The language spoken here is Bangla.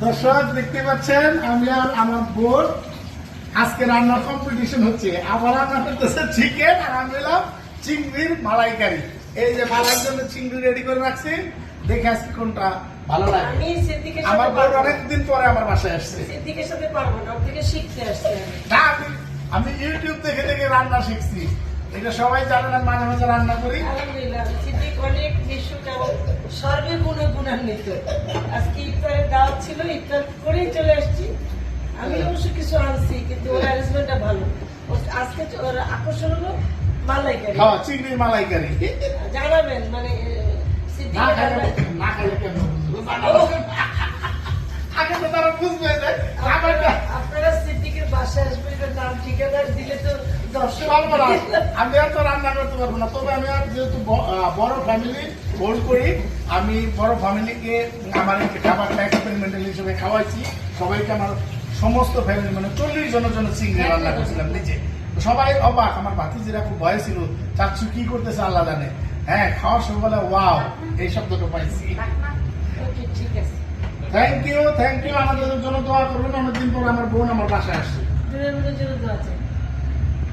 দর্শক দেখতে পাচ্ছেন আমি আর আমার বোন আজকে রান্নার কম্পিটিশন হচ্ছে। আবার রান্না করতেছে চিকেন আর আমি হলাম চিংড়ির মালাইকারি। এই যে মালাইয়ের জন্য চিংড়ি রেডি করে রাখছি, দেখে আজকে কোনটা ভালো লাগে। আমি সিদ্দিকের আমার সাথে বোন অনেকদিন পরে আমার বাসায় আসছে। সিদ্দিকের সাথে পারবো না, ওর থেকে শিখতে আসছে আমি। না, আমি ইউটিউব দেখে দেখে রান্না শিখছি। এটা সবাই জানে না, মাঝে মাঝে রান্না করি। আলহামদুলিল্লাহ সিদ্দিক অনেক বিশুক এবং সর্বে গুণে গুণান্বিত। আজকে ইফতারের দাওয়াত ছিল, ইফতার করেই চলে আসছি। আমি অবশ্য কিছু আনছি, কিন্তু ওর অ্যারেঞ্জমেন্টটা ভালো। আজকে ওর আকর্ষণ হলো মালাইকারি। হ্যাঁ, চিংড়ির মালাইকারি। জানাবেন মানে না সিদ্দিকের খাইলে রান্না- না খাইলে কেন বুঝবো? আগে তো তারা বুঝবে যে আমারটা আপনারা সিদ্দিকের বাসায় আসবেন, এটার নাম ঠিকানা দিলে তো দর্শক পারবো না। আমি আর তো রান্না করতে পারবো না। তবে আমি আর যেহেতু বড় ফ্যামিলি হোল্ড করি, আমি বড় ফ্যামিলিকে আমার এই খাবারটা এক্সপেরিমেন্টাল হিসেবে খাওয়াইছি। সবাইকে আমার সমস্ত ফ্যামিলি মানে 40 জনের জন্য চিংড়ি রান্না করছিলাম নিজে। সবাই অবাক, আমার ভাতিজিরা খুব ভয় ছিল, চাচ্ছু কি করতেছে আল্লাহ জানে। হ্যাঁ, খাওয়ার সময় বলে ওয়াও, এই শব্দটা পাইছি। ওকে, ঠিক আছে। থ্যাংক ইউ আমাদের জন্য দোয়া করবেন। অনেকদিন পর আমার বোন আমার বাসায় আসছে। দুজনের জন্য দোয়া চাই।